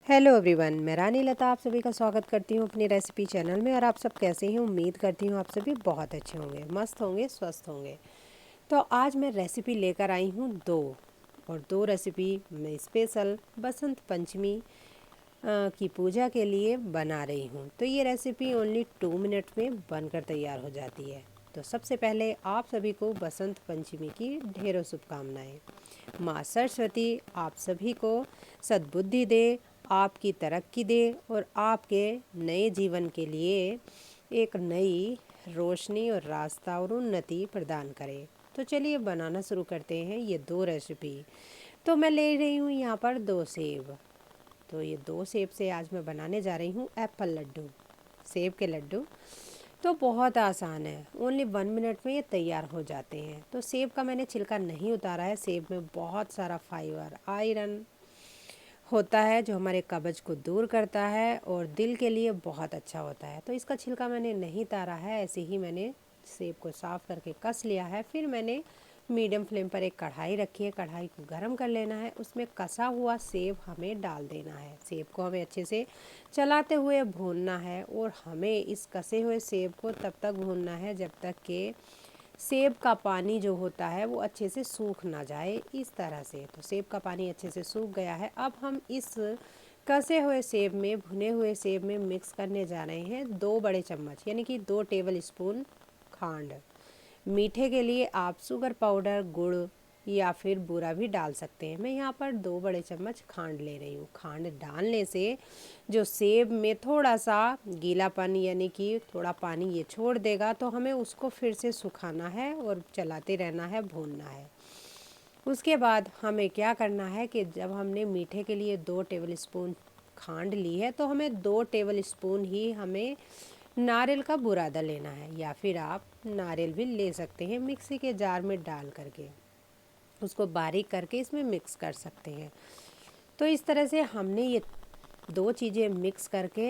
Hello everyone, मैं रानी लता आप सभी का स्वागत करती हूँ अपनी रेसिपी चैनल में। और आप सब कैसे हैं? उम्मीद करती हूँ आप सभी बहुत अच्छे होंगे, मस्त होंगे, स्वस्थ होंगे। तो आज मैं रेसिपी लेकर आई हूँ दो रेसिपी मैं स्पेशल बसंत पंचमी की पूजा के लिए बना रही हूँ। तो ये रेसिपी ओनली 2 मिनट में बनकर तैयार हो जाती है। तो सबसे पहले आप सभी को बसंत पंचमी की ढेरों शुभकामनाएं। माँ सरस्वती आप सभी को सद्बुद्धि दे, आपकी तरक्की दे और आपके नए जीवन के लिए एक नई रोशनी और रास्ता और उन्नति प्रदान करे। तो चलिए बनाना शुरू करते हैं ये दो रेसिपी। तो मैं ले रही हूँ यहाँ पर 2 सेब। तो ये 2 सेब से आज मैं बनाने जा रही हूँ एप्पल लड्डू, सेब के लड्डू। तो बहुत आसान है, ओनली 1 मिनट में ये तैयार हो जाते हैं। तो सेब का मैंने छिलका नहीं उतारा है। सेब में बहुत सारा फाइबर, आयरन होता है जो हमारे कब्ज को दूर करता है और दिल के लिए बहुत अच्छा होता है। तो इसका छिलका मैंने नहीं उतारा है, ऐसे ही मैंने सेब को साफ़ करके कस लिया है। फिर मैंने मीडियम फ्लेम पर एक कढ़ाई रखी है। कढ़ाई को गर्म कर लेना है, उसमें कसा हुआ सेब हमें डाल देना है। सेब को हमें अच्छे से चलाते हुए भूनना है और हमें इस कसे हुए सेब को तब तक भूनना है जब तक कि सेब का पानी जो होता है वो अच्छे से सूख ना जाए, इस तरह से। तो सेब का पानी अच्छे से सूख गया है। अब हम इस कसे हुए सेब में, भुने हुए सेब में मिक्स करने जा रहे हैं 2 बड़े चम्मच यानी कि 2 टेबल स्पून खांड। मीठे के लिए आप शुगर पाउडर, गुड़ या फिर बूरा भी डाल सकते हैं। मैं यहाँ पर 2 बड़े चम्मच खांड ले रही हूँ। खांड डालने से जो सेब में थोड़ा सा गीलापन यानी कि थोड़ा पानी ये छोड़ देगा, तो हमें उसको फिर से सुखाना है और चलाते रहना है, भूनना है। उसके बाद हमें क्या करना है कि जब हमने मीठे के लिए 2 टेबल स्पून खांड ली है, तो हमें 2 टेबल स्पून ही हमें नारियल का बुरादा लेना है, या फिर आप नारियल भी ले सकते हैं। मिक्सी के जार में डाल करके उसको बारीक करके इसमें मिक्स कर सकते हैं। तो इस तरह से हमने ये दो चीज़ें मिक्स करके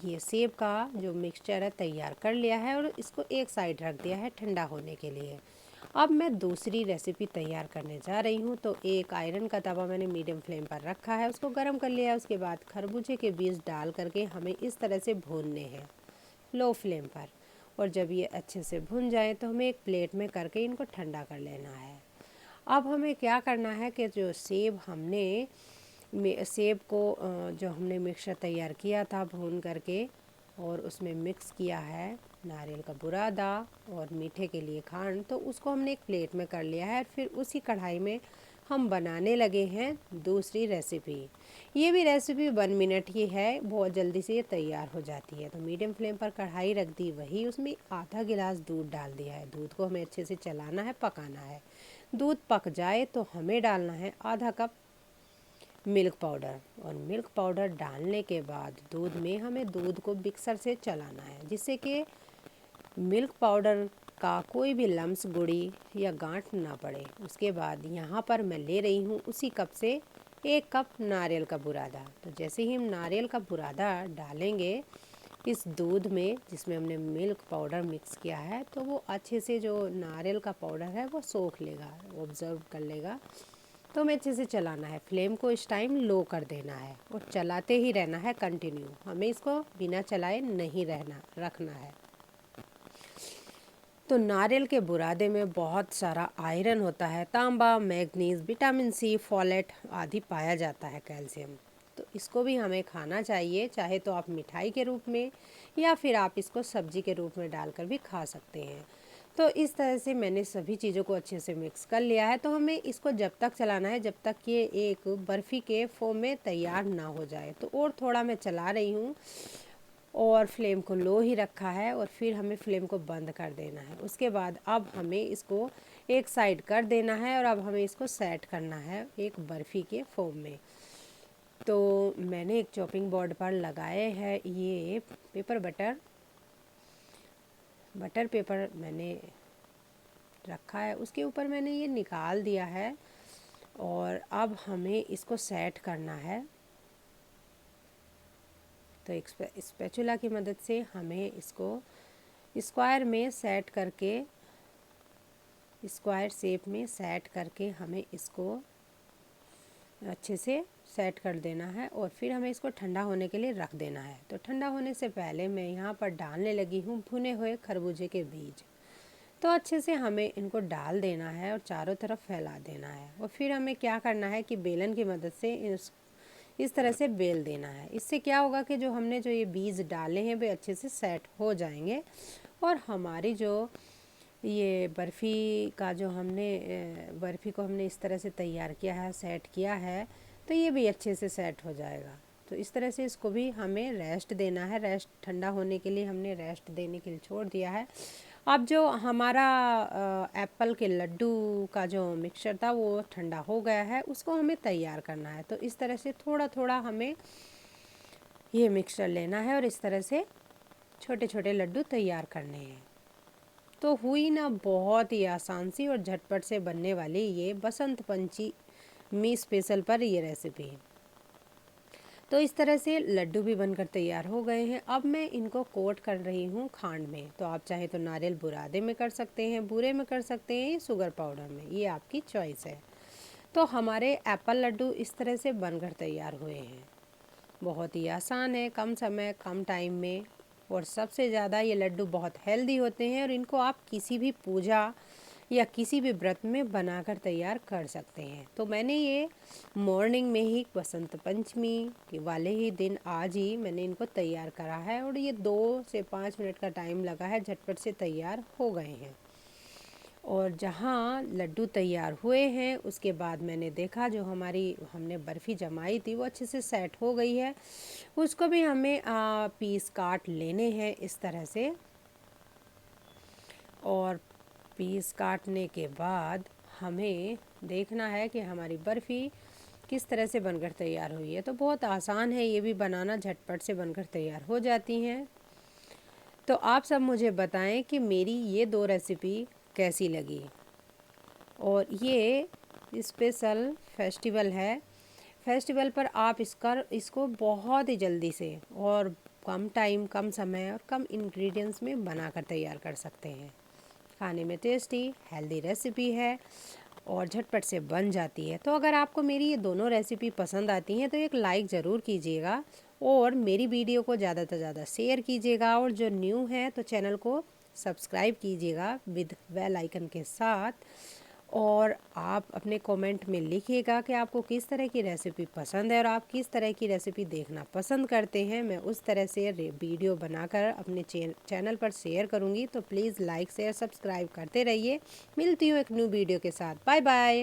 ये सेब का जो मिक्सचर है तैयार कर लिया है और इसको एक साइड रख दिया है ठंडा होने के लिए। अब मैं दूसरी रेसिपी तैयार करने जा रही हूँ। तो एक आयरन का तवा मैंने मीडियम फ्लेम पर रखा है, उसको गर्म कर लिया है। उसके बाद खरबूजे के बीज डाल करके हमें इस तरह से भूनने हैं लो फ्लेम पर। और जब ये अच्छे से भुन जाए तो हमें एक प्लेट में करके इनको ठंडा कर लेना है। अब हमें क्या करना है कि जो सेब को जो हमने मिक्सचर तैयार किया था भून करके और उसमें मिक्स किया है नारियल का बुरादा और मीठे के लिए खांड, तो उसको हमने एक प्लेट में कर लिया है। फिर उसी कढ़ाई में हम बनाने लगे हैं दूसरी रेसिपी। ये भी रेसिपी 1 मिनट ही है, बहुत जल्दी से ये तैयार हो जाती है। तो मीडियम फ्लेम पर कढ़ाई रख दी, वही उसमें आधा गिलास दूध डाल दिया है। दूध को हमें अच्छे से चलाना है, पकाना है। दूध पक जाए तो हमें डालना है आधा कप मिल्क पाउडर। और मिल्क पाउडर डालने के बाद दूध में हमें दूध को मिक्सर से चलाना है, जिससे कि मिल्क पाउडर का कोई भी लम्स, गुड़ी या गांठ ना पड़े। उसके बाद यहाँ पर मैं ले रही हूँ उसी कप से 1 कप नारियल का बुरादा। तो जैसे ही हम नारियल का बुरादा डालेंगे इस दूध में जिसमें हमने मिल्क पाउडर मिक्स किया है, तो वो अच्छे से जो नारियल का पाउडर है वो सोख लेगा, ऑब्जर्व कर लेगा। तो हमें अच्छे से चलाना है। फ्लेम को इस टाइम लो कर देना है और चलाते ही रहना है कंटिन्यू। हमें इसको बिना चलाए नहीं रखना है। तो नारियल के बुरादे में बहुत सारा आयरन होता है, तांबा, मैग्नीज, विटामिन सी, फॉलेट आदि पाया जाता है, कैल्शियम। तो इसको भी हमें खाना चाहिए, चाहे तो आप मिठाई के रूप में या फिर आप इसको सब्जी के रूप में डालकर भी खा सकते हैं। तो इस तरह से मैंने सभी चीज़ों को अच्छे से मिक्स कर लिया है। तो हमें इसको जब तक चलाना है जब तक ये एक बर्फ़ी के फॉर्म में तैयार ना हो जाए। तो और थोड़ा मैं चला रही हूँ और फ्लेम को लो ही रखा है और फिर हमें फ्लेम को बंद कर देना है। उसके बाद अब हमें इसको एक साइड कर देना है और अब हमें इसको सेट करना है एक बर्फ़ी के फॉर्म में। तो मैंने एक चॉपिंग बोर्ड पर लगाए हैं ये बटर पेपर मैंने रखा है, उसके ऊपर मैंने ये निकाल दिया है और अब हमें इसको सेट करना है। तो एक स्पैचुला की मदद से हमें इसको स्क्वायर में सेट करके, स्क्वायर शेप में सेट करके हमें इसको अच्छे से सेट कर देना है और फिर हमें इसको ठंडा होने के लिए रख देना है। तो ठंडा होने से पहले मैं यहाँ पर डालने लगी हूँ भुने हुए खरबूजे के बीज। तो अच्छे से हमें इनको डाल देना है और चारों तरफ फैला देना है। और फिर हमें क्या करना है कि बेलन की मदद से इस तरह से बेल देना है। इससे क्या होगा कि जो हमने ये बीज डाले हैं वे अच्छे से सेट हो जाएंगे और हमारी जो ये बर्फ़ी का जो हमने बर्फ़ी को हमने इस तरह से तैयार किया है, सेट किया है, तो ये भी अच्छे से सेट हो जाएगा। तो इस तरह से इसको भी हमें रेस्ट देना है। रेस्ट ठंडा होने के लिए हमने रेस्ट देने के लिए छोड़ दिया है। अब जो हमारा एप्पल के लड्डू का जो मिक्सचर था वो ठंडा हो गया है, उसको हमें तैयार करना है। तो इस तरह से थोड़ा थोड़ा हमें ये मिक्सचर लेना है और इस तरह से छोटे छोटे लड्डू तैयार करने हैं। तो हुई ना बहुत ही आसान सी और झटपट से बनने वाली ये बसंत पंचमी स्पेशल पर ये रेसिपी। तो इस तरह से लड्डू भी बनकर तैयार हो गए हैं। अब मैं इनको कोट कर रही हूँ खांड में। तो आप चाहे तो नारियल बुरादे में कर सकते हैं, बूरे में कर सकते हैं, या शुगर पाउडर में, ये आपकी चॉइस है। तो हमारे एप्पल लड्डू इस तरह से बनकर तैयार हुए हैं। बहुत ही आसान है, कम समय कम टाइम में, और सबसे ज़्यादा ये लड्डू बहुत हेल्दी होते हैं और इनको आप किसी भी पूजा या किसी भी व्रत में बनाकर तैयार कर सकते हैं। तो मैंने ये मॉर्निंग में ही बसंत पंचमी के वाले ही दिन आज ही मैंने इनको तैयार करा है और ये 2 से 5 मिनट का टाइम लगा है, झटपट से तैयार हो गए हैं। और जहाँ लड्डू तैयार हुए हैं उसके बाद मैंने देखा जो हमने बर्फ़ी जमाई थी वो अच्छे से सेट हो गई है। उसको भी हमें पीस काट लेने हैं इस तरह से। और पीस काटने के बाद हमें देखना है कि हमारी बर्फ़ी किस तरह से बनकर तैयार हुई है। तो बहुत आसान है ये भी बनाना, झटपट से बनकर तैयार हो जाती हैं। तो आप सब मुझे बताएं कि मेरी ये 2 रेसिपी कैसी लगी। और ये स्पेशल फेस्टिवल है, फेस्टिवल पर आप इसको बहुत ही जल्दी से और कम टाइम, कम समय और कम इंग्रेडिएंट्स में बनाकर तैयार कर सकते हैं। खाने में टेस्टी हेल्दी रेसिपी है और झटपट से बन जाती है। तो अगर आपको मेरी ये दोनों रेसिपी पसंद आती हैं तो एक लाइक ज़रूर कीजिएगा और मेरी वीडियो को ज़्यादा से ज़्यादा शेयर कीजिएगा। और जो न्यू है तो चैनल को सब्सक्राइब कीजिएगा विद बेल आइकन के साथ। और आप अपने कमेंट में लिखिएगा कि आपको किस तरह की रेसिपी पसंद है और आप किस तरह की रेसिपी देखना पसंद करते हैं। मैं उस तरह से वीडियो बनाकर अपने चैनल पर शेयर करूंगी। तो प्लीज़ लाइक शेयर सब्सक्राइब करते रहिए। मिलती हूँ एक न्यू वीडियो के साथ। Bye bye.